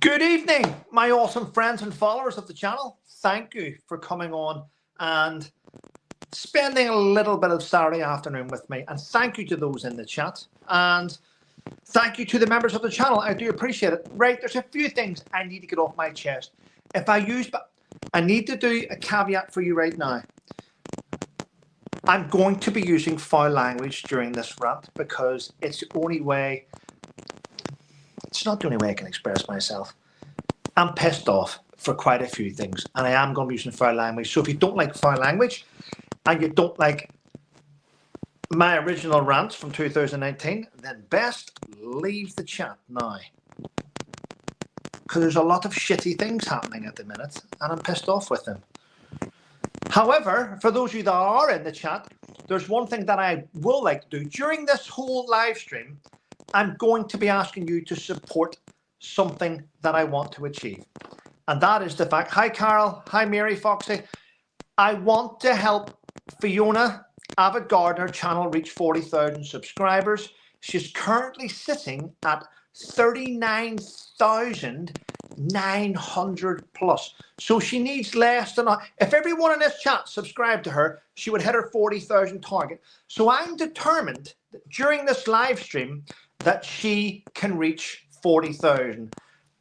Good evening, my awesome friends and followers of the channel. Thank you for coming on and spending a little bit of Saturday afternoon with me. And thank you to those in the chat. And thank you to the members of the channel. I do appreciate it. Right, there's a few things I need to get off my chest. I need to do a caveat for you right now. I'm going to be using foul language during this rant because it's the only way, it's not the only way I can express myself. I'm pissed off for quite a few things, and I am going to be using foul language. So if you don't like foul language and you don't like my original rants from 2019, then best leave the chat now. Because there's a lot of shitty things happening at the minute, and I'm pissed off with them. However, for those of you that are in the chat, there's one thing that I will like to do. During this whole live stream, I'm going to be asking you to support something that I want to achieve. And that is the fact, hi Carol, hi Mary Foxy. I want to help Fiona Avid Gardener channel reach 40,000 subscribers. She's currently sitting at 39,900 plus. So she needs less than, if everyone in this chat subscribed to her, she would hit her 40,000 target. So I'm determined that during this live stream that she can reach 40,000.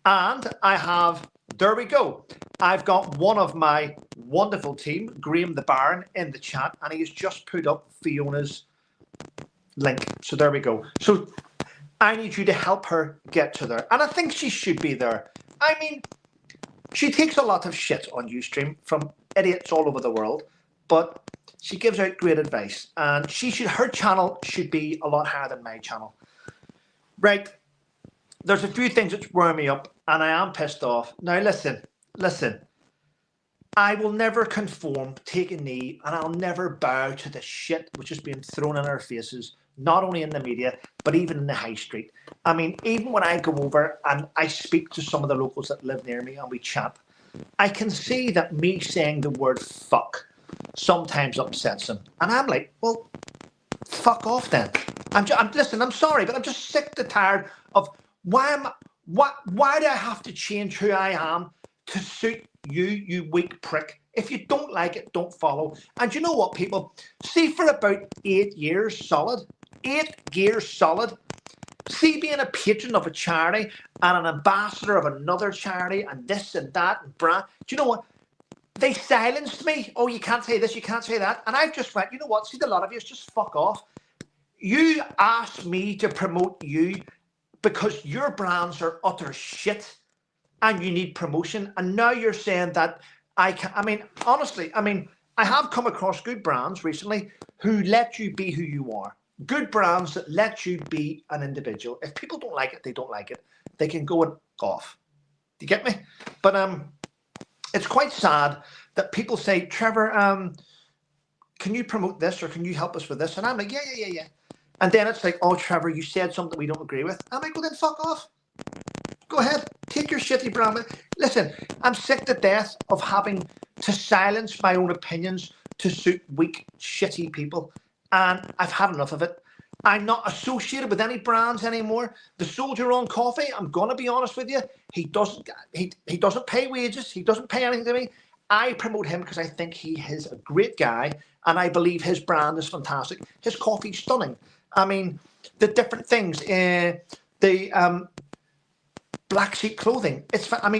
And I have, there we go. I've got one of my wonderful team, Graham the Baron, in the chat, and he has just put up Fiona's link. So there we go. So I need you to help her get to there. And I think she should be there. I mean, she takes a lot of shit on Ustream from idiots all over the world, but she gives out great advice. And her channel should be a lot higher than my channel. Right. There's a few things that's wearing me up, and I am pissed off. Now, listen. I will never conform, take a knee, and I'll never bow to the shit which is being thrown in our faces, not only in the media, but even in the high street. I mean, even when I go over and I speak to some of the locals that live near me and we chat, I can see that me saying the word fuck sometimes upsets them. And I'm like, well, fuck off then. Listen, I'm sorry, but I'm just sick to tired of why do I have to change who I am to suit you, you weak prick? If you don't like it, don't follow. And you know what, people? See, for about 8 years solid, see being a patron of a charity and an ambassador of another charity and this and that and brand, do you know what? They silenced me. Oh, you can't say this, you can't say that. And I've just went, you know what? See, a lot of you just fuck off. You asked me to promote you because your brands are utter shit and you need promotion. And now you're saying that honestly, I have come across good brands recently who let you be who you are. Good brands that let you be an individual. If people don't like it, they don't like it. They can go and off. Do you get me? But it's quite sad that people say, Trevor, can you promote this or can you help us with this? And I'm like, yeah. And then it's like, oh, Trevor, you said something we don't agree with. I'm like, well, then fuck off. Go ahead. Take your shitty brand. Listen, I'm sick to death of having to silence my own opinions to suit weak, shitty people. And I've had enough of it. I'm not associated with any brands anymore. The Soldier on Coffee, I'm going to be honest with you, he doesn't pay wages. He doesn't pay anything to me. I promote him because I think he is a great guy and I believe his brand is fantastic. His coffee's stunning. I mean, the different things, the black sheep clothing.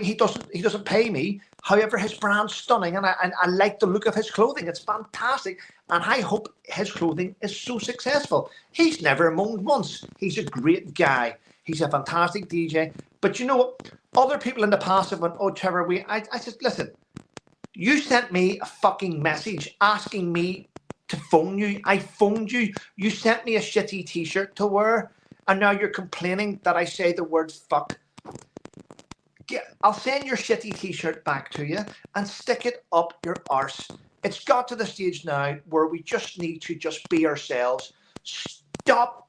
He doesn't pay me. However, his brand's stunning, and I like the look of his clothing. It's fantastic, and I hope his clothing is so successful. He's never moaned once. He's a great guy. He's a fantastic DJ. But you know what? Other people in the past have went, oh, Trevor, I said, listen, you sent me a fucking message asking me to phone you. I phoned you. You sent me a shitty t-shirt to wear, and now you're complaining that I say the word fuck. I'll send your shitty t-shirt back to you and stick it up your arse. It's got to the stage now where we just need to just be ourselves. Stop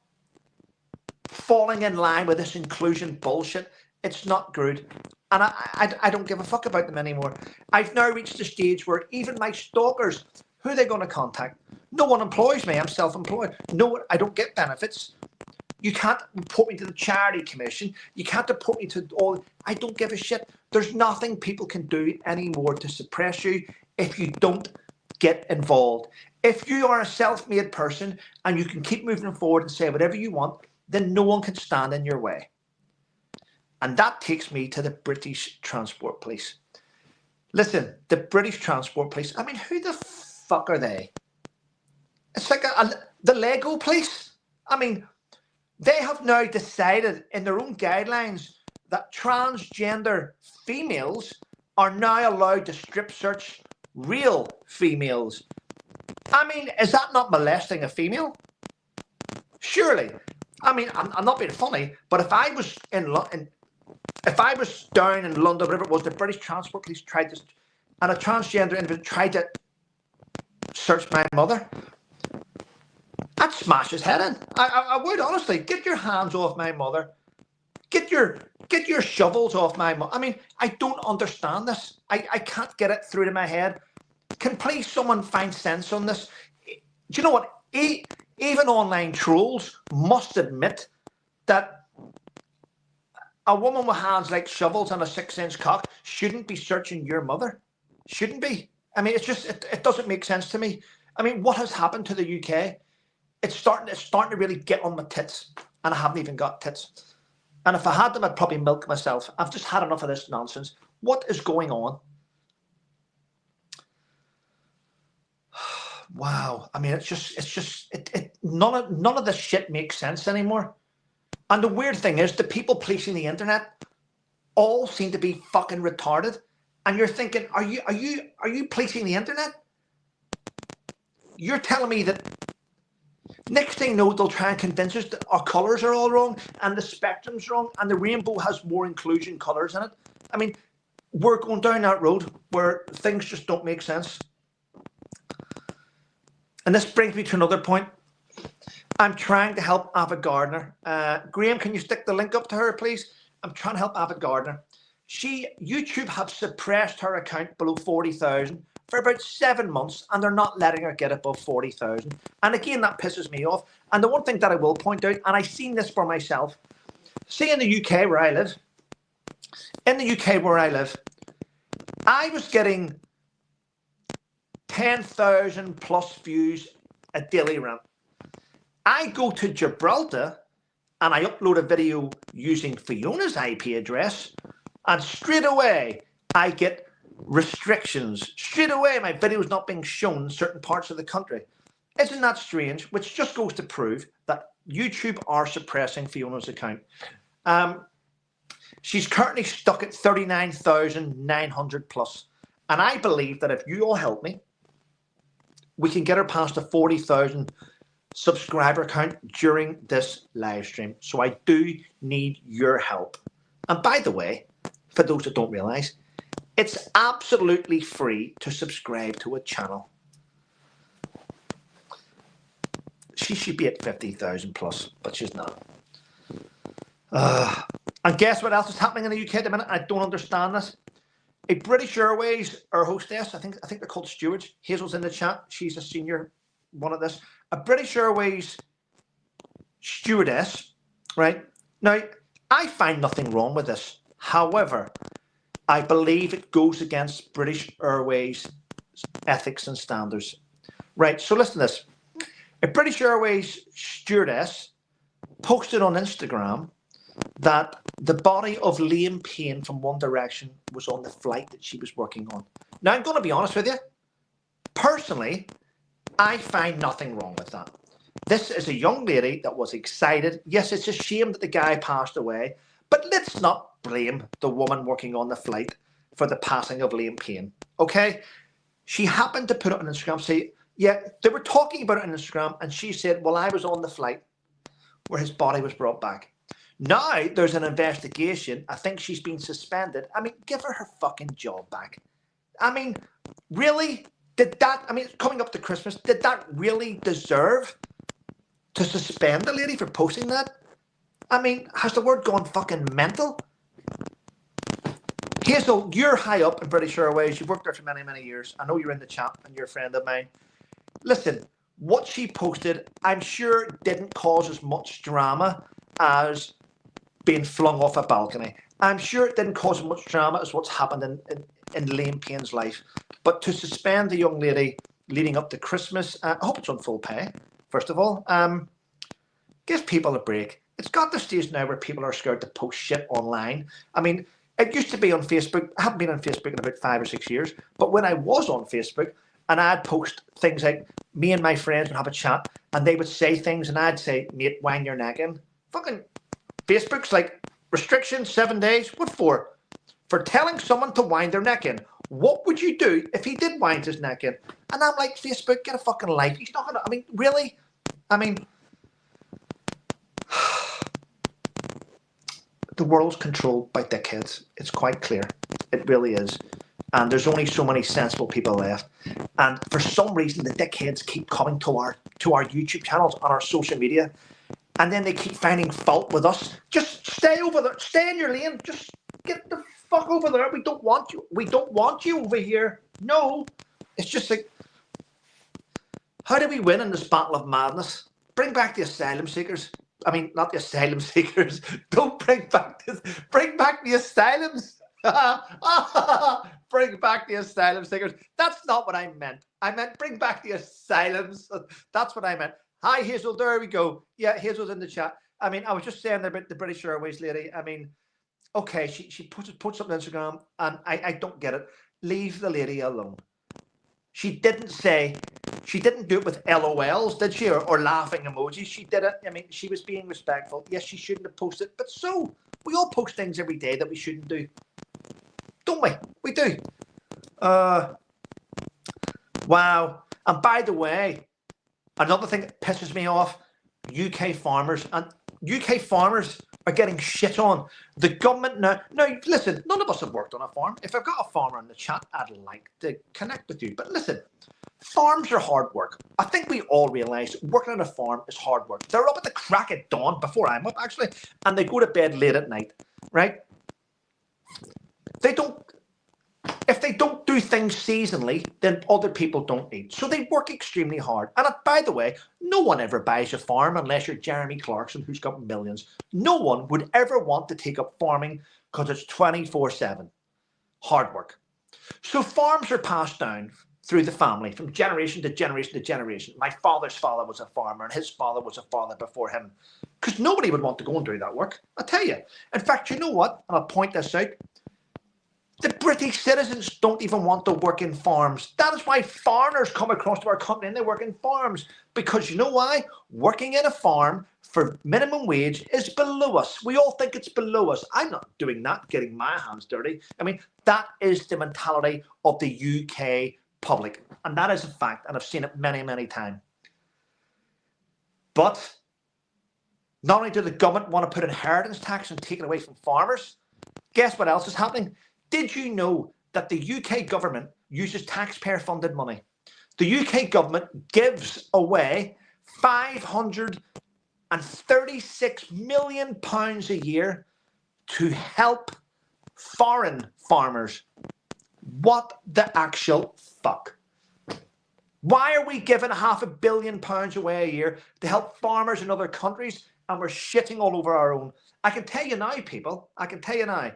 falling in line with this inclusion bullshit. It's not good. And I don't give a fuck about them anymore. I've now reached the stage where even my stalkers, who are they going to contact? No one employs me. I'm self-employed. No, I don't get benefits. You can't report me to the Charity Commission. You can't report me to all. I don't give a shit. There's nothing people can do anymore to suppress you if you don't get involved. If you are a self-made person and you can keep moving forward and say whatever you want, then no one can stand in your way. And that takes me to the British Transport Police. Listen, the British Transport Police, I mean, who the fuck are they? It's like the Lego police. I mean, they have now decided in their own guidelines that transgender females are now allowed to strip search real females. I mean, is that not molesting a female? Surely. I mean, I'm not being funny, but if I was if I was down in London, whatever it was, the British Transport Police tried to, and a transgender individual tried to search my mother, I'd smash his head in. I would, honestly. Get your hands off my mother. Get your shovels off my mother. I mean, I don't understand this. I can't get it through to my head. Can please someone find sense on this? Do you know what? Even online trolls must admit that a woman with hands like shovels and a 6-inch cock shouldn't be searching your mother. Shouldn't be. I mean, it's just, it doesn't make sense to me. I mean, what has happened to the UK? It's starting to really get on my tits, and I haven't even got tits. And if I had them, I'd probably milk myself. I've just had enough of this nonsense. What is going on? Wow. I mean, it's just none of this shit makes sense anymore. And the weird thing is, the people policing the internet all seem to be fucking retarded. And you're thinking, are you policing the internet? You're telling me that next thing you know, they'll try and convince us that our colours are all wrong and the spectrum's wrong and the rainbow has more inclusion colours in it. I mean, we're going down that road where things just don't make sense. And this brings me to another point. I'm trying to help Avid Gardner. Graham, can you stick the link up to her, please? I'm trying to help Avid Gardner. YouTube have suppressed her account below 40,000 for about 7 months, and they're not letting her get above 40,000. And again, that pisses me off. And the one thing that I will point out, and I've seen this for myself, see in the UK where I live, I was getting 10,000 plus views a daily rant. I go to Gibraltar and I upload a video using Fiona's IP address, and straight away I get restrictions. Straight away my video is not being shown in certain parts of the country. Isn't that strange? Which just goes to prove that YouTube are suppressing Fiona's account. She's currently stuck at 39,900 plus. And I believe that if you all help me, we can get her past a 40,000 subscriber count during this live stream. So I do need your help. And by the way, for those that don't realize, it's absolutely free to subscribe to a channel. She should be at 50,000 plus, but she's not. And guess what else is happening in the UK at the minute? I don't understand this. A British Airways, our hostess, I think they're called stewards. Hazel's in the chat. She's a senior one of this. A British Airways stewardess, right? Now, I find nothing wrong with this. However, I believe it goes against British Airways ethics and standards. Right, so listen to this. A British Airways stewardess posted on Instagram that the body of Liam Payne from One Direction was on the flight that she was working on. Now, I'm going to be honest with you. Personally, I find nothing wrong with that. This is a young lady that was excited. Yes, it's a shame that the guy passed away, but let's not blame the woman working on the flight for the passing of Liam Payne, okay? She happened to put it on Instagram, say, yeah, they were talking about it on Instagram, and she said, well, I was on the flight where his body was brought back. Now there's an investigation. I think she's been suspended. I mean, give her her fucking job back. I mean, really? Did that, I mean, it's coming up to Christmas. Did that really deserve to suspend a lady for posting that? I mean, has the word gone fucking mental? Hazel, you're high up in British Airways. You've worked there for many, many years. I know you're in the chat and you're a friend of mine. Listen, what she posted, I'm sure didn't cause as much drama as being flung off a balcony. I'm sure it didn't cause much drama as what's happened in Liam Payne's life. But to suspend the young lady leading up to Christmas, I hope it's on full pay, first of all. Give people a break. It's got to the stage now where people are scared to post shit online. I mean, it used to be on Facebook. I haven't been on Facebook in about 5 or 6 years. But when I was on Facebook and I'd post things like me and my friends would have a chat and they would say things and I'd say, mate, wind your neck in. Fucking Facebook's like, restriction 7 days. What for? For telling someone to wind their neck in. What would you do if he did wind his neck in? And I'm like, Facebook, get a fucking life. He's not gonna, I mean, really? I mean, the world's controlled by dickheads. It's quite clear. It really is. And there's only so many sensible people left. And for some reason, the dickheads keep coming to our YouTube channels, on our social media. And then they keep finding fault with us. Just stay over there. Stay in your lane. Just get the fuck over there. We don't want you. We don't want you over here. No. It's just like, how do we win in this battle of madness? Bring back the asylum seekers. I mean, not the asylum seekers. Don't bring back this. Bring back the asylums. Bring back the asylum seekers. That's not what I meant. I meant bring back the asylums. That's what I meant. Hi, Hazel. There we go. Yeah, Hazel's in the chat. I mean, I was just saying about the British Airways lady. I mean, okay, she puts something on Instagram, and I don't get it. Leave the lady alone. She didn't do it with LOLs, did she? Or laughing emojis. She did it. I mean, she was being respectful. Yes, she shouldn't have posted, but so we all post things every day that we shouldn't do. Don't we? We do. Wow. And by the way, another thing that pisses me off, UK farmers are getting shit on. The government now, listen, none of us have worked on a farm. If I've got a farmer in the chat, I'd like to connect with you. But listen, farms are hard work. I think we all realise working on a farm is hard work. They're up at the crack of dawn, before I'm up actually, and they go to bed late at night, right? If they don't do things seasonally, then other people don't eat. So they work extremely hard. And by the way, no one ever buys a farm unless you're Jeremy Clarkson, who's got millions. No one would ever want to take up farming because it's 24/7. Hard work. So farms are passed down through the family from generation to generation to generation. My father's father was a farmer and his father was a farmer before him. Because nobody would want to go and do that work. I tell you. In fact, you know what? And I'll point this out. The British citizens don't even want to work in farms. That is why foreigners come across to our country and they work in farms. Because you know why? Working in a farm for minimum wage is below us. We all think it's below us. I'm not doing that, getting my hands dirty. I mean, that is the mentality of the UK public. And that is a fact. And I've seen it many, many times. But not only do the government want to put inheritance tax and take it away from farmers, guess what else is happening? Did you know that the UK government uses taxpayer-funded money? The UK government gives away £536 million a year to help foreign farmers. What the actual fuck? Why are we giving £500 million away a year to help farmers in other countries and we're shitting all over our own? I can tell you now, people, I can tell you now,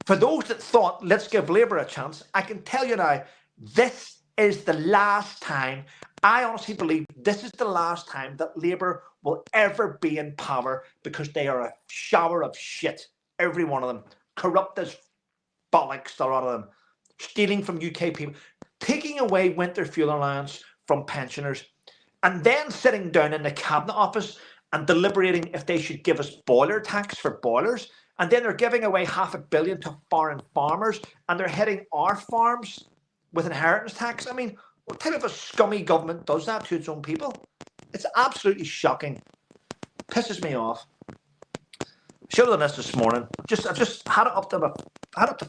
for those that thought, let's give Labour a chance, I can tell you now, this is the last time, I honestly believe this is the last time that Labour will ever be in power because they are a shower of shit. Every one of them. Corrupt as bollocks, a lot of them. Stealing from UK people. Taking away winter fuel allowance from pensioners. And then sitting down in the Cabinet Office and deliberating if they should give us boiler tax for boilers. And then they're giving away £500 million to foreign farmers, and they're hitting our farms with inheritance tax. I mean, what type of a scummy government does that to its own people? It's absolutely shocking. Pisses me off. Should have done this morning. I've just had it up to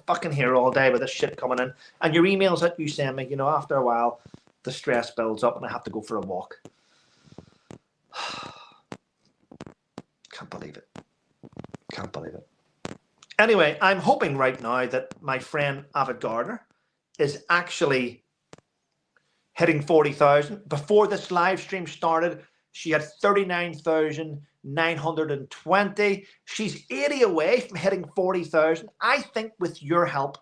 fucking here all day with this shit coming in, and your emails that you send me. You know, after a while, the stress builds up, and I have to go for a walk. Can't believe it. Can't believe it. Anyway, I'm hoping right now that my friend Avid Gardner is actually hitting 40,000. Before this live stream started, She had 39,920. She's 80 away from hitting 40,000. I think with your help,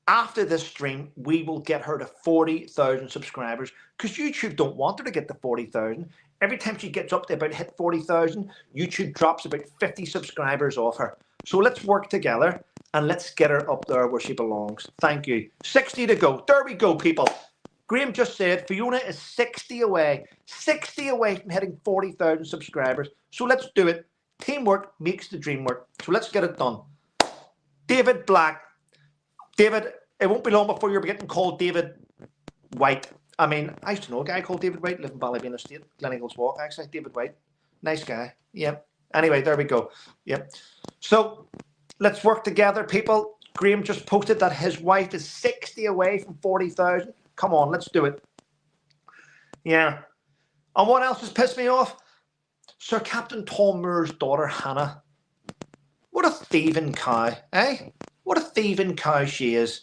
after this stream, we will get her to 40,000 subscribers, because YouTube don't want her to get to 40,000. Every time she gets up to about hit 40,000, YouTube drops about 50 subscribers off her. So let's work together and let's get her up there where she belongs. Thank you. 60 to go. There we go, people. Graham just said Fiona is 60 away from hitting 40,000 subscribers. So let's do it. Teamwork makes the dream work. So let's get it done. David Black. David, it won't be long before you're getting called David White. I mean, I used to know a guy called David White, lived in Ballybeen Estate, Gleneagles Walk, actually. David White. Nice guy. Yep. Anyway, there we go. Yep. So let's work together, people. Graham just posted that his wife is 60 away from 40,000. Come on, let's do it. Yeah. And what else has pissed me off? Sir Captain Tom Moore's daughter, Hannah. What a thieving cow, eh? What a thieving cow she is.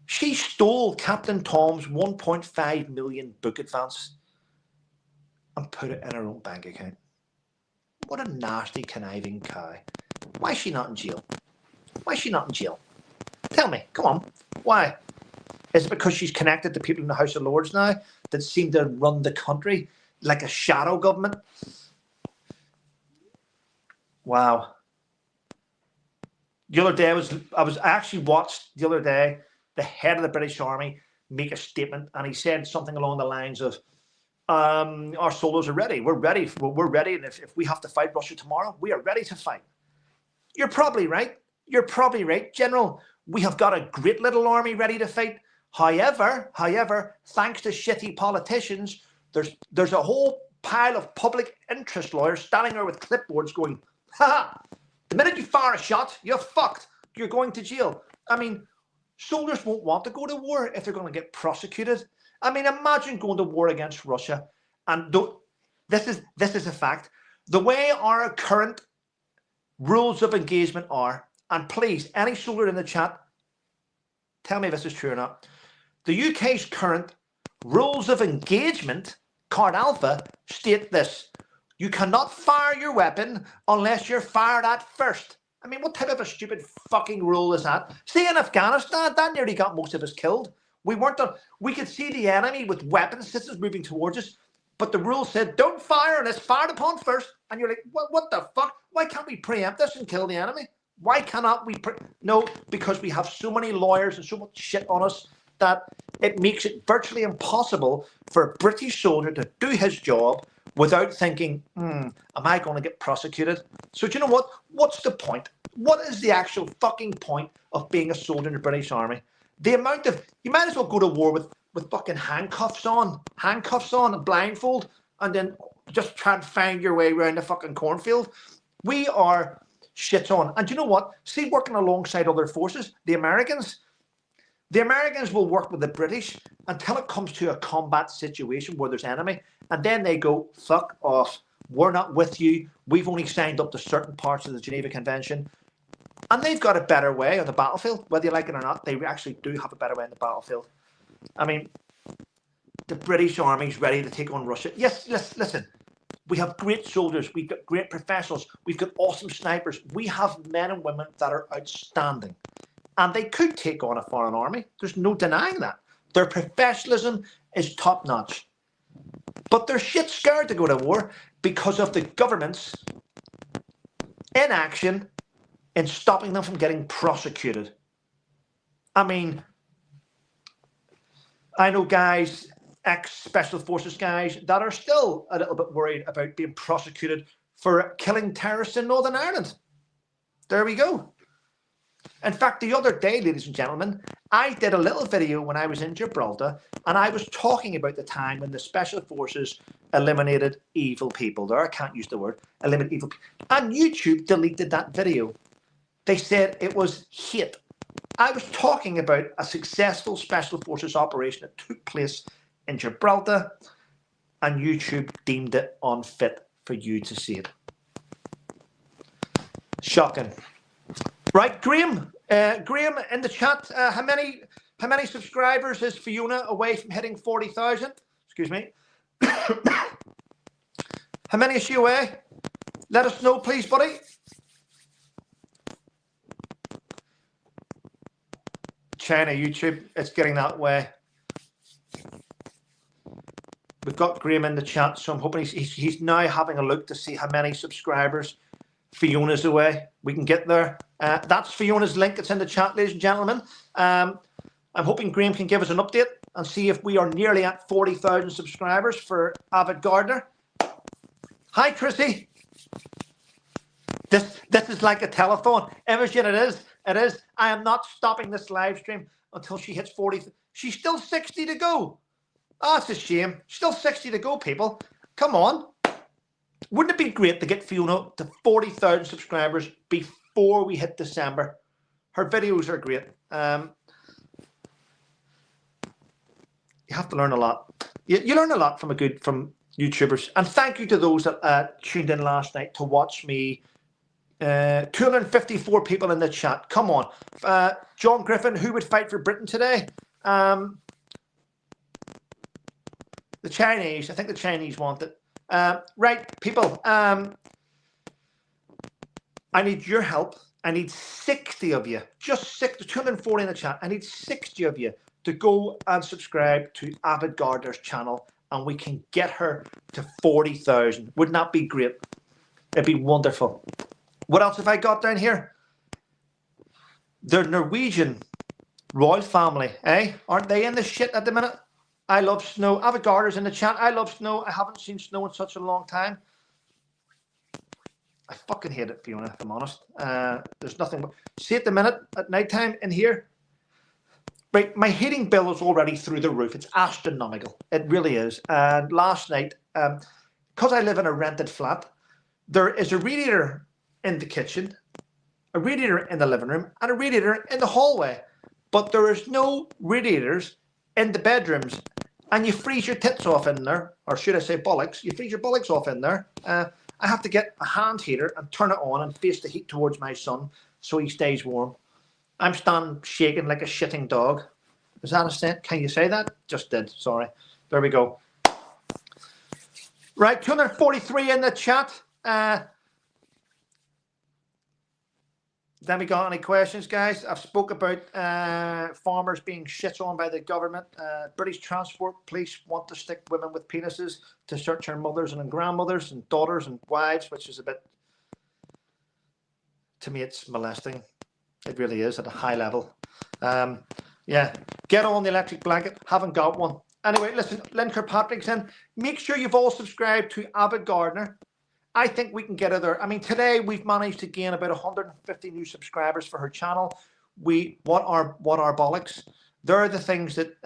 She stole Captain Tom's 1.5 million book advance and put it in her own bank account. What a nasty, conniving cow. Why is she not in jail? Why is she not in jail? Tell me, come on. Why? Is it because she's connected to people in the House of Lords now that seem to run the country like a shadow government? Wow. The other day, I actually watched the other day the head of the British Army make a statement, and he said something along the lines of, our soldiers are ready. We're ready. We're ready. And if we have to fight Russia tomorrow, we are ready to fight. You're probably right. You're probably right, General. We have got a great little army ready to fight. However, thanks to shitty politicians, there's a whole pile of public interest lawyers standing there with clipboards going, ha! The minute you fire a shot, you're fucked. You're going to jail. I mean, soldiers won't want to go to war if they're going to get prosecuted. I mean, imagine going to war against Russia. And this is a fact. The way our current rules of engagement are, and please, any soldier in the chat, tell me if this is true or not. The UK's current rules of engagement, Card Alpha, state this. You cannot fire your weapon unless you're fired at first. I mean, what type of a stupid fucking rule is that? See, in Afghanistan, that nearly got most of us killed. We could see the enemy with weapon systems moving towards us, but the rule said, don't fire unless fired upon first. And you're like, what the fuck? Why can't we preempt this and kill the enemy? Why cannot we? No, because we have so many lawyers and so much shit on us that it makes it virtually impossible for a British soldier to do his job without thinking, am I going to get prosecuted? So do you know what? What's the point? What is the actual fucking point of being a soldier in the British Army? The amount of, you might as well go to war with fucking handcuffs on, a blindfold, and then just try and find your way around the fucking cornfield. We are shit on. And you know what? See, working alongside other forces, the Americans will work with the British until it comes to a combat situation where there's enemy. And then they go, fuck off. We're not with you. We've only signed up to certain parts of the Geneva Convention. And they've got a better way on the battlefield, whether you like it or not. They actually do have a better way on the battlefield. I mean, the British Army's ready to take on Russia. Yes, listen. We have great soldiers. We've got great professionals. We've got awesome snipers. We have men and women that are outstanding. And they could take on a foreign army. There's no denying that. Their professionalism is top-notch. But they're shit scared to go to war because of the government's inaction in stopping them from getting prosecuted. I mean, I know guys, ex-Special Forces guys, that are still a little bit worried about being prosecuted for killing terrorists in Northern Ireland. There we go. In fact, the other day, ladies and gentlemen, I did a little video when I was in Gibraltar, and I was talking about the time when the Special Forces eliminated evil people. There, I can't use the word, eliminate evil people. And YouTube deleted that video. They said it was hate. I was talking about a successful Special Forces operation that took place in Gibraltar, and YouTube deemed it unfit for you to see it. Shocking. Right, Graham. Graham in the chat. How many subscribers is Fiona away from hitting 40,000? Excuse me. How many is she away? Let us know, please, buddy. China, YouTube, it's getting that way. We've got Graham in the chat, so I'm hoping he's now having a look to see how many subscribers Fiona's away. We can get there. That's Fiona's link. It's in the chat, ladies and gentlemen. I'm hoping Graham can give us an update and see if we are nearly at 40,000 subscribers for Avid Gardener. Hi, Chrissy. This is like a telethon. Imogen, it is. It is. I am not stopping this live stream until she hits 40. She's still 60 to go. Oh, it's a shame. Still 60 to go, people. Come on. Wouldn't it be great to get Fiona to 40,000 subscribers before we hit December? Her videos are great. You have to learn a lot. You learn a lot from YouTubers. And thank you to those that tuned in last night to watch me. 254 people in the chat. Come on. John Griffin, who would fight for Britain today? The Chinese. I think the Chinese want it. Right, people. I need your help. I need 60 of you. Just 240 in the chat. I need 60 of you to go and subscribe to Avid Gardener's channel, and we can get her to 40,000. Wouldn't that be great? It'd be wonderful. What else have I got down here? The Norwegian royal family, eh? Aren't they in the shit at the minute? I love snow. Avid Gardener's in the chat. I love snow. I haven't seen snow in such a long time. I fucking hate it, Fiona, if I'm honest. There's nothing. See, at the minute, at nighttime in here, right, my heating bill is already through the roof. It's astronomical. It really is. And last night, because I live in a rented flat, there is a radiator in the kitchen, a radiator in the living room, and a radiator in the hallway. But there is no radiators in the bedrooms. And you freeze your tits off in there, or should I say bollocks? You freeze your bollocks off in there. I have to get a hand heater and turn it on and face the heat towards my son so he stays warm. I'm standing shaking like a shitting dog. Is that a sense? Can you say that? Just did. Sorry. There we go. Right, 243 in the chat. Then we got any questions, guys? I've spoke about farmers being shit on by the government. British Transport Police want to stick women with penises to search our mothers and grandmothers and daughters and wives, which is a bit, to me, it's molesting. It really is at a high level. Yeah, get on the electric blanket. Haven't got one. Anyway, listen, Lynn Kirkpatrick's in. Make sure you've all subscribed to Avid Gardener. I think we can get her there. I mean, today we've managed to gain about 150 new subscribers for her channel. What are bollocks? There are the things that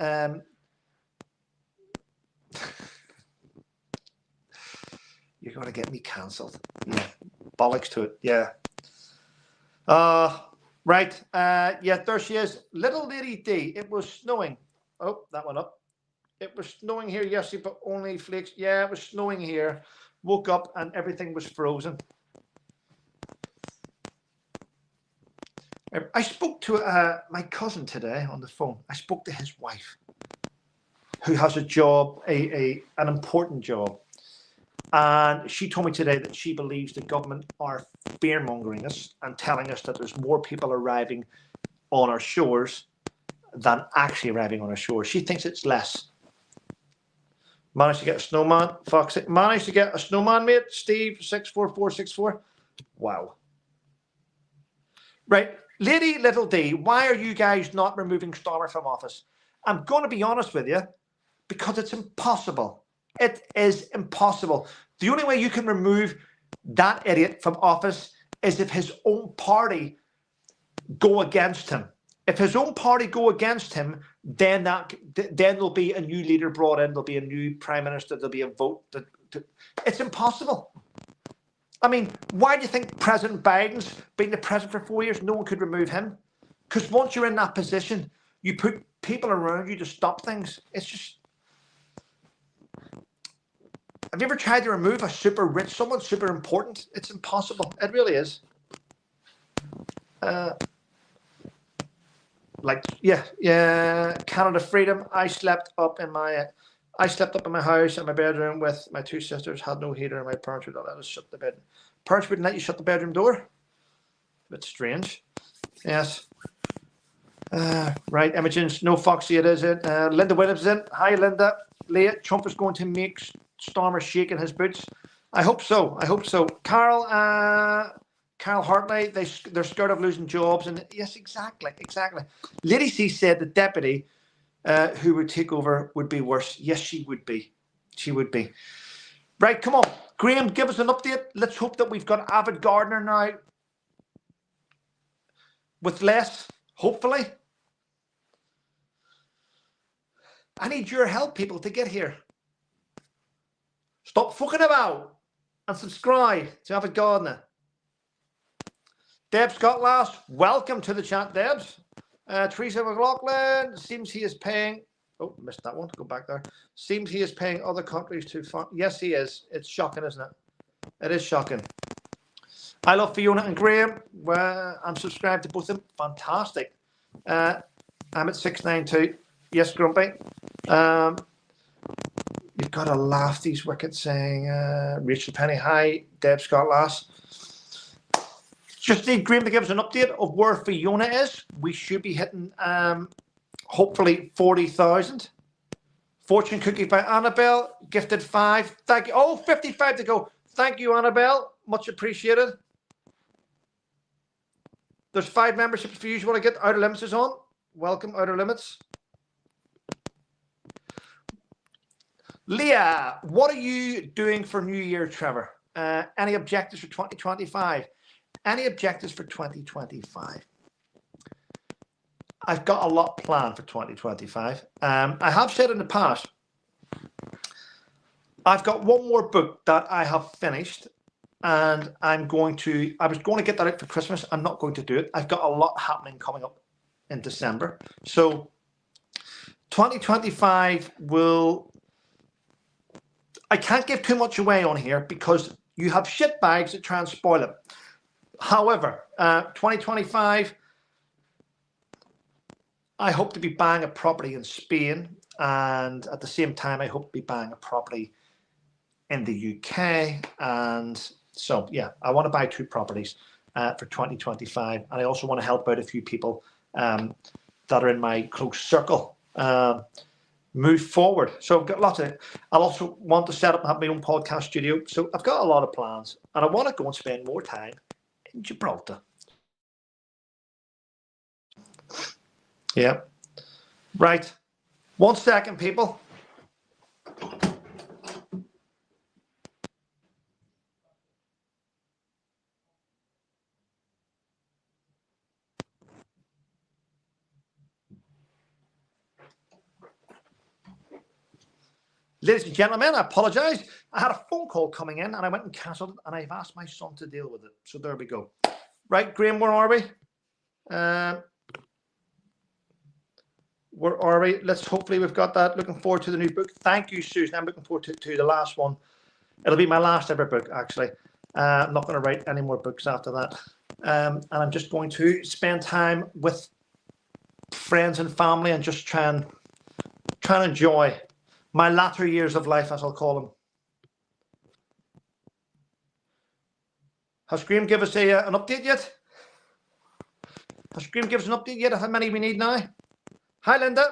you're going to get me cancelled. Yeah, bollocks to it. Yeah. Right. Yeah, there she is. Little Lady D. It was snowing. Oh, that went up. It was snowing here yesterday, but only flakes. Yeah, it was snowing here. Woke up and everything was frozen. I spoke to my cousin today on the phone. I spoke to his wife, who has a job, an important job. And she told me today that she believes the government are fear-mongering us and telling us that there's more people arriving on our shores than actually arriving on our shores. She thinks it's less. Managed to get a snowman. Fox, managed to get a snowman, mate. Steve, 64464. Wow. Right. Lady Little D, why are you guys not removing Starmer from office? I'm going to be honest with you, because it's impossible. It is impossible. The only way you can remove that idiot from office is if his own party go against him. If his own party go against him, then there'll be a new leader brought in. There'll be a new prime minister. There'll be a vote. It's impossible. I mean, why do you think President Biden's been the president for 4 years? No one could remove him. Because once you're in that position, you put people around you to stop things. It's just... Have you ever tried to remove a super rich, someone super important? It's impossible. It really is. Yeah, Canada Freedom. I slept up in my I slept up in my house in my bedroom with my two sisters, had no heater, and my parents would not let us shut the bed. Parents wouldn't let you shut the bedroom door? A bit strange. Yes. Right, Imogen's no Foxy, it is it. Linda Williams is in. Hi, Linda. Leah, Trump is going to make Starmer shake in his boots. I hope so. I hope so. Carol Hartley, they're scared of losing jobs. And yes, exactly. Lady C said the deputy who would take over would be worse. Yes, she would be. She would be. Right, come on. Graham, give us an update. Let's hope that we've got Avid Gardener now with less, hopefully. I need your help, people, to get here. Stop fucking about and subscribe to Avid Gardener. Deb Scott last. Welcome to the chat, Debs. Teresa McLaughlin. Seems he is paying. Oh, missed that one. Go back there. Seems he is paying other countries to fund. Yes, he is. It's shocking, isn't it? It is shocking. I love Fiona and Graham. I'm subscribed to both of them. Fantastic. I'm at 692. Yes, Grumpy. You've got to laugh, these wicked saying. Rachel Penny, hi. Deb Scott last. Just need Graham to give us an update of where Fiona is. We should be hitting, hopefully, 40,000. Fortune cookie by Annabelle. Gifted 5. Thank you. Oh, 55 to go. Thank you, Annabelle. Much appreciated. There's 5 memberships for you. You want to get Outer Limits is on. Welcome, Outer Limits. Leah, what are you doing for New Year, Trevor? Any objectives for 2025? Any objectives for 2025? I've got a lot planned for 2025. I have said in the past, I've got one more book that I have finished, and I was going to get that out for Christmas. I'm not going to do it. I've got a lot happening coming up in December. So 2025 I can't give too much away on here because you have shit bags that try and spoil it. However, 2025, I hope to be buying a property in Spain, and at the same time, I hope to be buying a property in the UK. And so, yeah, I want to buy 2 properties for 2025, and I also want to help out a few people that are in my close circle move forward. So I've got lots of it. I'll also want to set up and have my own podcast studio. So I've got a lot of plans, and I want to go and spend more time in Gibraltar. Yeah. Right. 1 second, people. Ladies and gentlemen, I apologize. I had a phone call coming in and I went and cancelled it, and I've asked my son to deal with it. So there we go. Right, Graham, where are we? Where are we? Let's hopefully we've got that. Looking forward to the new book. Thank you, Susan. I'm looking forward to the last one. It'll be my last ever book, actually. I'm not going to write any more books after that. And I'm just going to spend time with friends and family and just try and enjoy my latter years of life, as I'll call them. Has Graham give us an update yet? Has Graham give us an update yet of how many we need now? Hi, Linda.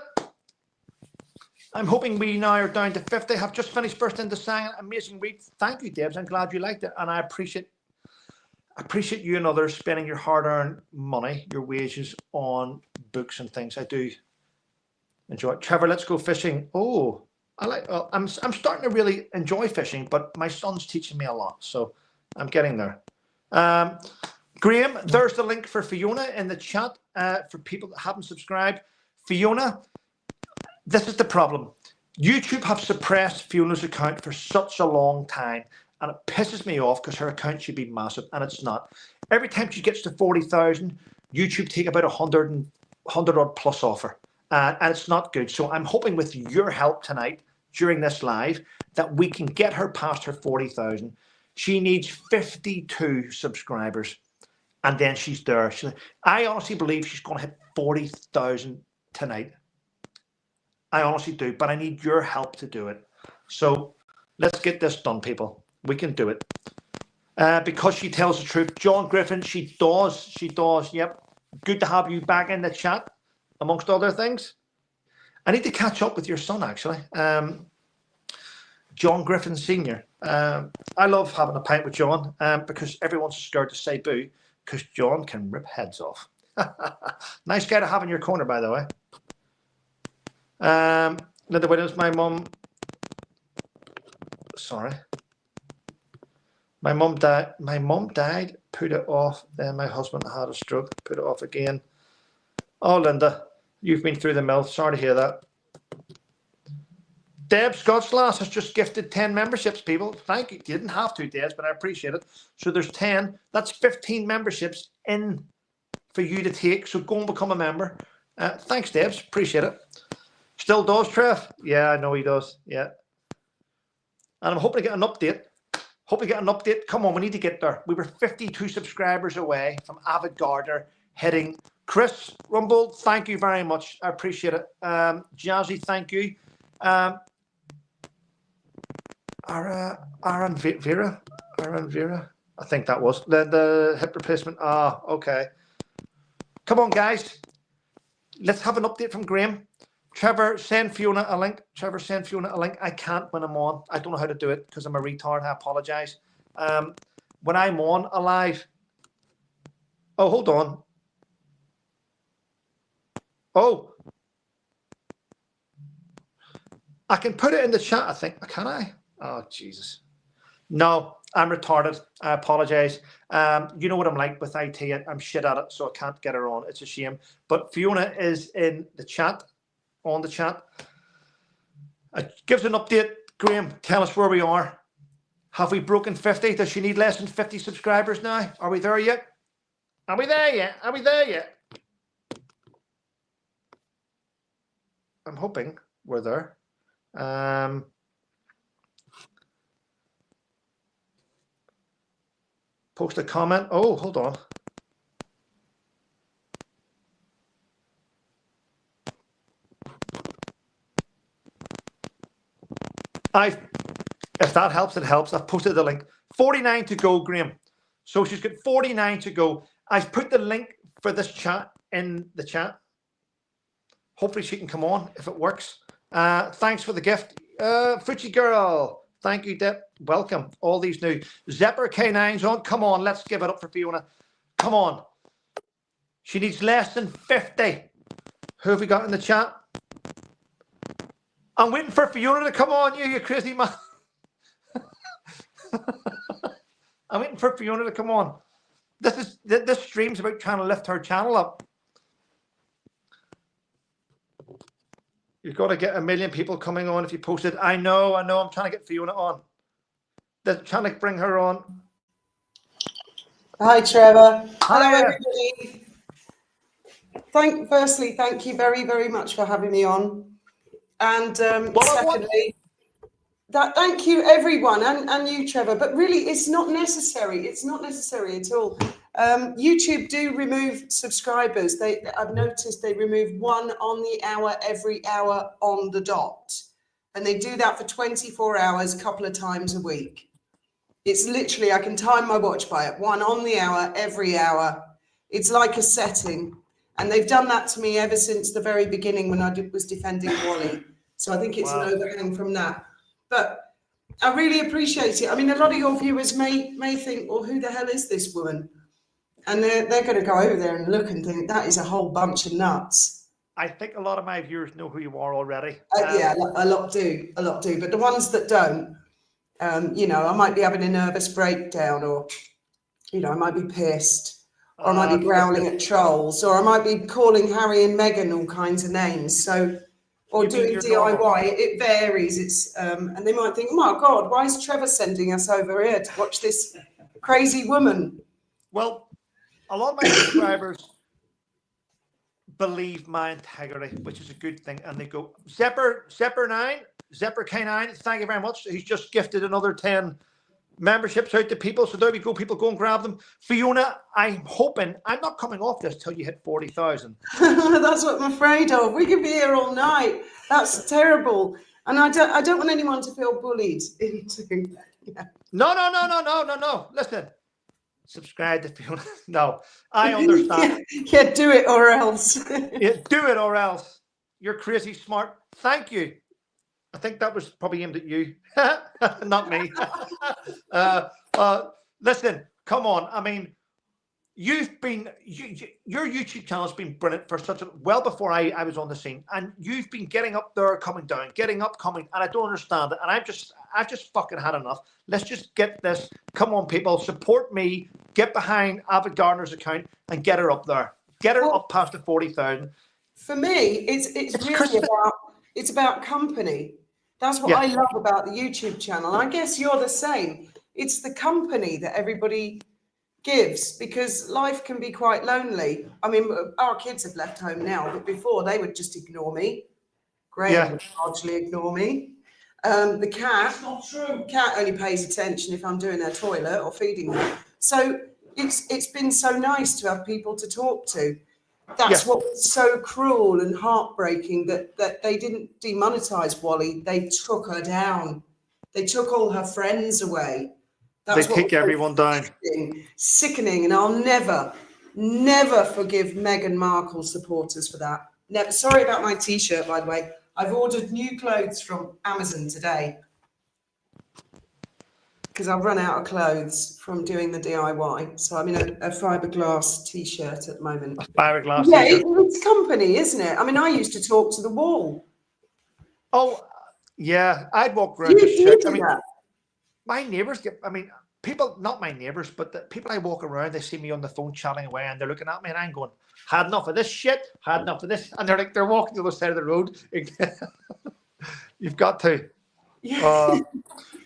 I'm hoping we now are down to 50. Have just finished First Into Sang. Amazing read. Thank you, Debs. I'm glad you liked it. And I appreciate you and others spending your hard-earned money, your wages on books and things. I do enjoy it. Trevor, let's go fishing. Oh, I'm starting to really enjoy fishing, but my son's teaching me a lot, so I'm getting there. Graham, there's the link for Fiona in the chat for people that haven't subscribed. Fiona, this is the problem. YouTube have suppressed Fiona's account for such a long time, and it pisses me off because her account should be massive, and it's not. Every time she gets to 40,000, YouTube take about 100 odd plus offer, and it's not good. So I'm hoping with your help tonight during this live that we can get her past her 40,000. She needs 52 subscribers, and then she's there. I honestly believe she's going to hit 40,000 tonight. I honestly do, but I need your help to do it. So let's get this done, people. We can do it. Because she tells the truth. John Griffin, she does. Yep. Good to have you back in the chat, amongst other things. I need to catch up with your son, actually. John Griffin Sr. I love having a pint with John because everyone's scared to say boo because John can rip heads off. Nice guy to have in your corner, by the way. Linda Williams, my mum. Sorry. My mum died, put it off. Then my husband had a stroke, put it off again. Oh, Linda, you've been through the mill. Sorry to hear that. Deb Scottsglass has just gifted 10 memberships, people. Thank you. You didn't have to, Deb, but I appreciate it. So there's 10. That's 15 memberships in for you to take. So go and become a member. Thanks, Debs. Appreciate it. Still does, Trev? Yeah, I know he does. Yeah. And I'm hoping to get an update. Come on, we need to get there. We were 52 subscribers away from Avid Gardner hitting. Chris Rumble, thank you very much. I appreciate it. Jazzy, thank you. Aaron Vera, I think that was the hip replacement. Ah, okay. Come on, guys. Let's have an update from Graham. Trevor, send Fiona a link. I can't when I'm on. I don't know how to do it because I'm a retard. I apologize. When I'm on a live. Oh, hold on. Oh. I can put it in the chat, I think. Can I? Oh, Jesus. No, I'm retarded. I apologize. You know what I'm like with IT. I'm shit at it, so I can't get her on. It's a shame. But Fiona is in the chat, on the chat. Gives an update. Graham, tell us where we are. Have we broken 50? Does she need less than 50 subscribers now? Are we there yet? Are we there yet? I'm hoping we're there. Post a comment. Oh, hold on. If that helps, it helps. I've posted the link. 49 to go, Graham. So she's got 49 to go. I've put the link for this chat in the chat. Hopefully she can come on if it works. Thanks for the gift. Fuji Girl. Thank you, Dip. Welcome. All these new Zepper K9's on. Come on, let's give it up for Fiona. Come on. She needs less than 50. Who have we got in the chat? I'm waiting for Fiona to come on, you crazy man. I'm waiting for Fiona to come on. This stream's about trying to lift her channel up. You've got to get 1 million people coming on if you post it. I know. I'm trying to get Fiona on. They're trying to bring her on. Hi, Trevor. Hi. Hello, everybody. Firstly, thank you very, very much for having me on. And secondly, thank you, everyone, and you, Trevor. But really, it's not necessary. It's not necessary at all. YouTube do remove subscribers. I've noticed they remove 1 on the hour every hour on the dot. And they do that for 24 hours, a couple of times a week. It's literally, I can time my watch by it. 1 on the hour, every hour. It's like a setting. And they've done that to me ever since the very beginning when I was defending Wally. So I think it's an overhang from that. But I really appreciate it. I mean, a lot of your viewers may think, well, who the hell is this woman? And they're going to go over there and look and think that is a whole bunch of nuts. I think a lot of my viewers know who you are already. Yeah, a lot do. But the ones that don't, I might be having a nervous breakdown, or, I might be pissed. Or I might be growling at trolls, or I might be calling Harry and Meghan all kinds of names. So, or doing DIY. Normal. It varies. It's and they might think, oh my God, why is Trevor sending us over here to watch this crazy woman? Well, a lot of my subscribers believe my integrity, which is a good thing, and they go, Zepper K9, thank you very much. He's just gifted another 10 memberships out to people. So there we go. People go and grab them. Fiona, I'm hoping I'm not coming off this till you hit 40,000. That's what I'm afraid of. We could be here all night. That's terrible. And I don't want anyone to feel bullied into. Yeah. No. Listen, subscribe to Fiona. No, I understand. Yeah, do it or else. Yeah, do it or else. You're crazy smart. Thank you. I think that was probably aimed at you, not me. Listen, come on. I mean, your YouTube channel has been brilliant for well before I was on the scene, and you've been getting up there, coming down, getting up, coming, and I don't understand it. And I've just fucking had enough. Let's just get this. Come on, people, support me. Get behind Avid Gardner's account and get her up there. Get her up past the 40,000. For me, it's really about company. That's what I love about the YouTube channel. I guess you're the same. It's the company that everybody gives, because life can be quite lonely. I mean, our kids have left home now, but before they would just ignore me. Graham would largely ignore me. The cat, that's not true. Cat only pays attention if I'm doing her toilet or feeding her. So it's been so nice to have people to talk to. That's what was so cruel and heartbreaking, that they didn't demonetize Wally. They took her down. They took all her friends away. They kick everyone down. Sickening. And I'll never forgive Meghan Markle supporters for that. Never. Sorry about my T-shirt, by the way. I've ordered new clothes from Amazon today because I've run out of clothes from doing the DIY. So I'm in a fiberglass T-shirt at the moment. Fiberglass T-shirt. It's company, isn't it? I mean, I used to talk to the wall. Oh, yeah. I'd walk around the shit. I mean, my neighbours people, not my neighbours, but the people I walk around, they see me on the phone chatting away and they're looking at me and I'm going, had enough of this shit, had enough of this. And they're walking to the other side of the road. You've got to.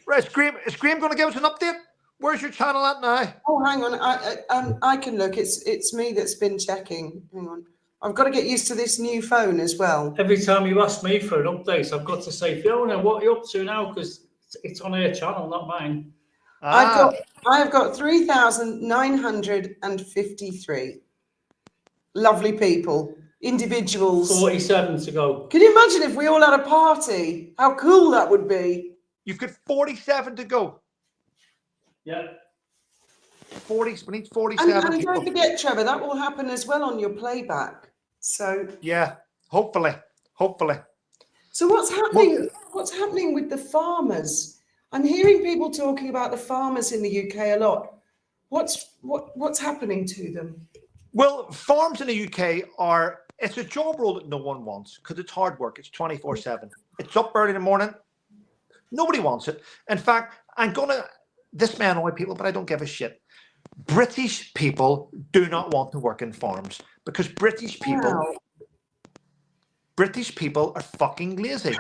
Right, is Graham going to give us an update? Where's your channel at now? Oh, hang on. I can look. It's me that's been checking. Hang on. I've got to get used to this new phone as well. Every time you ask me for an update, I've got to say, Fiona, what are you up to now? Because it's on her channel, not mine. I have got 3,953 lovely people, individuals. 47 to go. Can you imagine if we all had a party? How cool that would be. You've got 47 to go. Yeah. 40, we need 47 and people. Don't forget, Trevor, that will happen as well on your playback. So yeah, hopefully. So what's happening? What's happening with the farmers? I'm hearing people talking about the farmers in the UK a lot. What's happening to them? Well, farms in the UK it's a job role that no one wants because it's hard work. It's 24/7. It's up early in the morning. Nobody wants it. In fact, this may annoy people, but I don't give a shit. British people do not want to work in farms because British people are fucking lazy.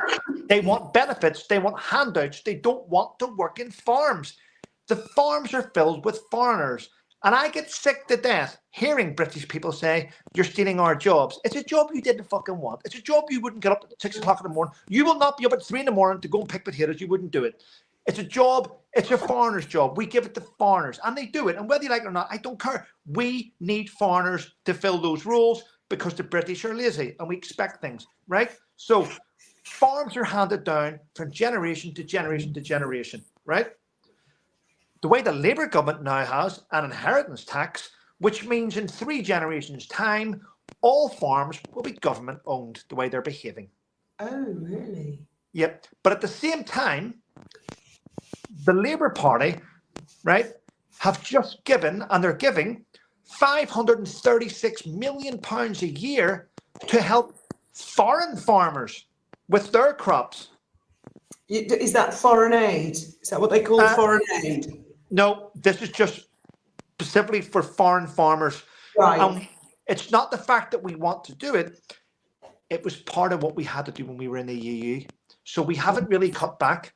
They want benefits. They want handouts. They don't want to work in farms. The farms are filled with foreigners. And I get sick to death hearing British people say, you're stealing our jobs. It's a job you didn't fucking want. It's a job you wouldn't get up at 6 o'clock in the morning. You will not be up at 3 in the morning to go and pick potatoes. You wouldn't do it. It's a job. It's a foreigner's job. We give it to foreigners. And they do it. And whether you like it or not, I don't care. We need foreigners to fill those roles because the British are lazy and we expect things, right? So farms are handed down from generation to generation to generation, right? The way the Labour government now has an inheritance tax, which means in 3 generations' time, all farms will be government owned the way they're behaving. Oh, really? Yep. But at the same time, the Labour Party, right, have just given, and they're giving £536 million a year to help foreign farmers with their crops. Is that foreign aid? Is that what they call foreign aid? No, this is just specifically for foreign farmers. Right. It's not the fact that we want to do it. It was part of what we had to do when we were in the EU. So we haven't really cut back.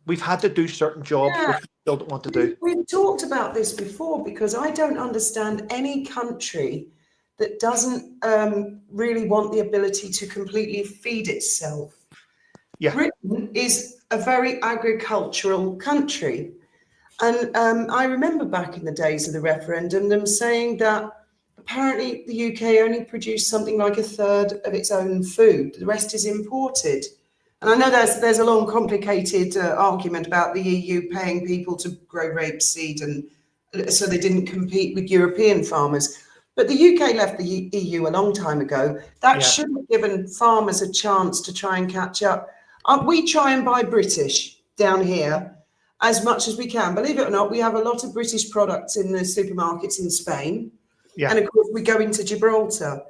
We've had to do certain jobs which we still don't want to do. We've talked about this before because I don't understand any country that doesn't really want the ability to completely feed itself. Yeah. Britain is a very agricultural country. And I remember back in the days of the referendum, them saying that apparently the UK only produced something like a third of its own food. The rest is imported. And I know there's a long, complicated argument about the EU paying people to grow rapeseed, and so they didn't compete with European farmers. But the UK left the EU a long time ago. That should have given farmers a chance to try and catch up. We try and buy British down here as much as we can. Believe it or not, we have a lot of British products in the supermarkets in Spain. Yeah. And of course, we go into Gibraltar.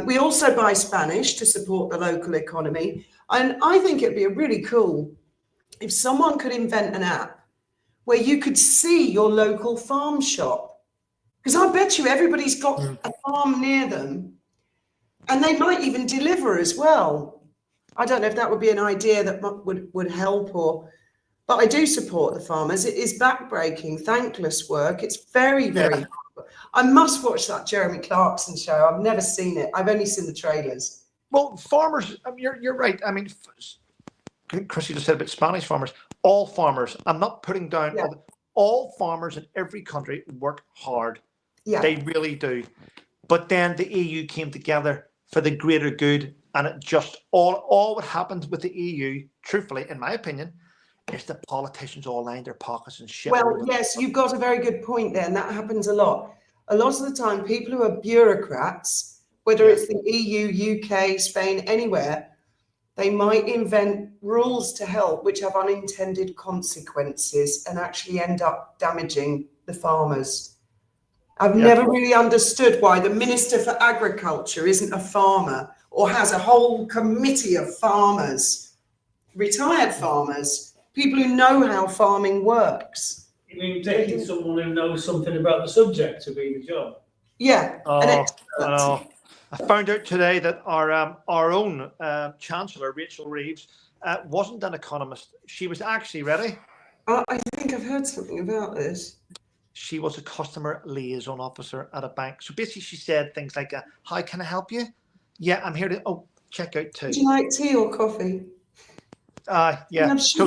We also buy Spanish to support the local economy. And I think it'd be really cool if someone could invent an app where you could see your local farm shop. Because I bet you everybody's got a farm near them, and they might even deliver as well. I don't know if that would be an idea that would help, but I do support the farmers. It is backbreaking, thankless work. It's very, very hard. I must watch that Jeremy Clarkson show. I've never seen it. I've only seen the trailers. Well, farmers, you're right. I mean, Chrissy just said about Spanish farmers. All farmers, I'm not putting down, all farmers in every country work hard. Yeah. They really do. But then the EU came together for the greater good, and it just, all what happened with the EU, truthfully, in my opinion, is the politicians all lined their pockets and shit. Well, yes, you've got a very good point there, and that happens a lot. A lot of the time, people who are bureaucrats, whether it's the EU, UK, Spain, anywhere, they might invent rules to help which have unintended consequences and actually end up damaging the farmers. I've never really understood why the Minister for Agriculture isn't a farmer or has a whole committee of farmers, retired farmers, people who know how farming works. You mean taking someone who knows something about the subject to be the job? Yeah. I found out today that our own Chancellor, Rachel Reeves, wasn't an economist. She was actually ready. I think I've heard something about this. She was a customer liaison officer at a bank. So basically she said things like, hi, can I help you? Yeah, I'm here to, check out tea. Would you like tea or coffee? Yeah. So,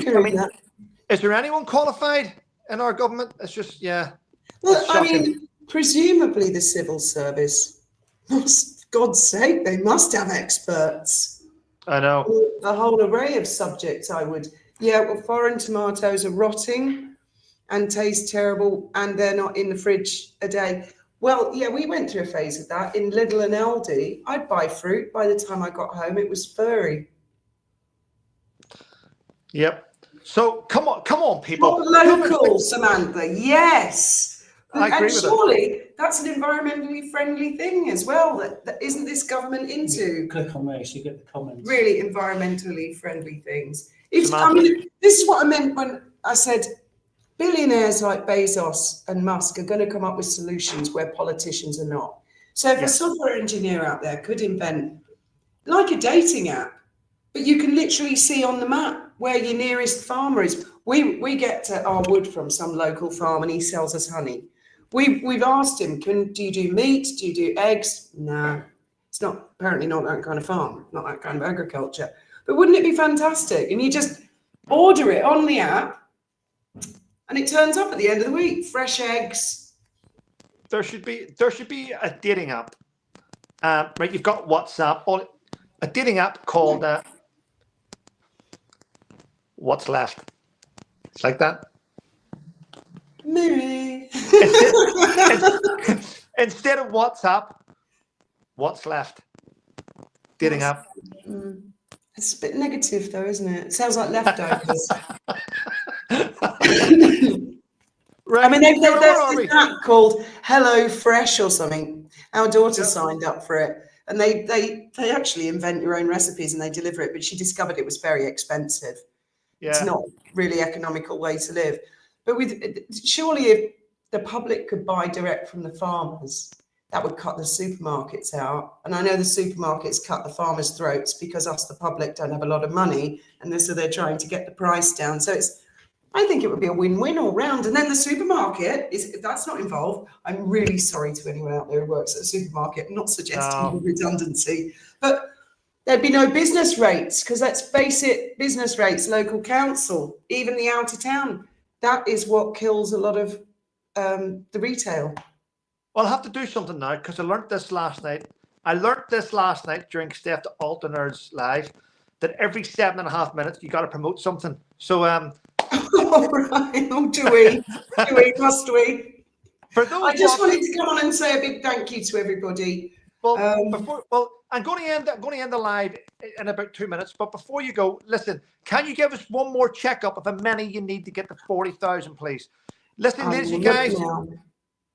is there anyone qualified in our government? It's just, Well, I mean, presumably the civil service must, for God's sake, they must have experts. I know. A whole array of subjects, I would. Yeah, well, foreign tomatoes are rotting and taste terrible, and they're not in the fridge a day. Well, yeah, we went through a phase of that in Lidl and Aldi. I'd buy fruit. By the time I got home, it was furry. Yep. So come on, people. Local, Samantha. Yes. I agree with surely that's an environmentally friendly thing as well. That isn't this government into? Click on this, you get the comments. Really environmentally friendly things. This is what I meant when I said billionaires like Bezos and Musk are going to come up with solutions where politicians are not. So if a software engineer out there could invent like a dating app, but you can literally see on the map where your nearest farmer is. We get our wood from some local farm and he sells us honey. We've asked him, do you do meat? Do you do eggs? No, it's not, apparently not that kind of farm, not that kind of agriculture. But wouldn't it be fantastic? And you just order it on the app and it turns up at the end of the week, fresh eggs. There should be a dating app. Right, you've got WhatsApp, a dating app called What's Left. It's like that. Maybe. Instead of WhatsApp, What's Left? Dating app. It's a bit negative though, isn't it? It sounds like leftovers. Right. I mean, there's this app called Hello Fresh or something. Our daughter signed up for it, and they actually invent your own recipes and they deliver it. But she discovered it was very expensive. Yeah. It's not really economical way to live. But surely if the public could buy direct from the farmers, that would cut the supermarkets out. And I know the supermarkets cut the farmers' throats because us, the public, don't have a lot of money, and so they're trying to get the price down. So I think it would be a win-win all round. And then the supermarket, if that's not involved, I'm really sorry to anyone out there who works at a supermarket. I'm not suggesting redundancy, but there'd be no business rates, because let's face it, business rates, local council, even the out of town, that is what kills a lot of the retail. Well, I'll have to do something now because I learnt this last night. I learnt this last night during Steph the Alta Nerds live that every 7.5 minutes you got to promote something. So, All right. Oh, do we? Do we? Must we? For those I just wanted to come on and say a big thank you to everybody. Well, I'm going to end the live in about 2 minutes. But before you go, listen, can you give us one more checkup of how many you need to get to 40,000, please? Listen, ladies and guys,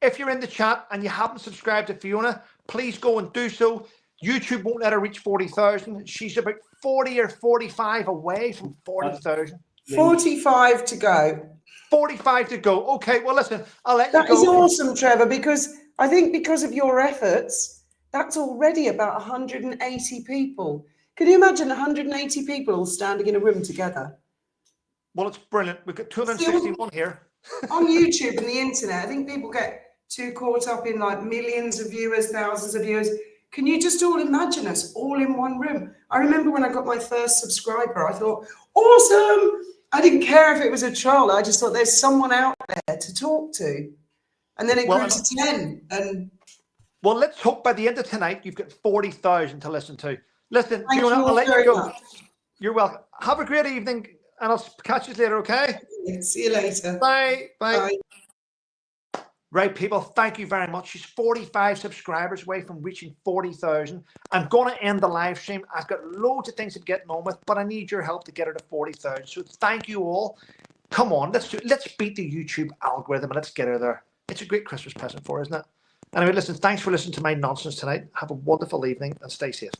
if you're in the chat and you haven't subscribed to Fiona, please go and do so. YouTube won't let her reach 40,000. She's about 40 or 45 away from 40,000. 45 to go. 45 to go. Okay, well, listen, I'll let you go. That is awesome, Trevor, because I think because of your efforts, that's already about 180 people. Can you imagine 180 people all standing in a room together? Well, it's brilliant. We've got 261 here. On YouTube and the internet, I think people get too caught up in like millions of viewers, thousands of viewers. Can you just all imagine us all in one room? I remember when I got my first subscriber, I thought, awesome. I didn't care if it was a troll. I just thought there's someone out there to talk to. And then it grew to 10. And well, let's hope by the end of tonight, you've got 40,000 to listen to. Listen, Fiona, I'll let you go. Much. You're welcome. Have a great evening, and I'll catch you later, okay? See you later. Bye. Bye. Bye. Right, people, thank you very much. She's 45 subscribers away from reaching 40,000. I'm going to end the live stream. I've got loads of things to get on with, but I need your help to get her to 40,000. So thank you all. Come on, let's beat the YouTube algorithm and let's get her there. It's a great Christmas present for her, isn't it? Anyway, listen, thanks for listening to my nonsense tonight. Have a wonderful evening and stay safe.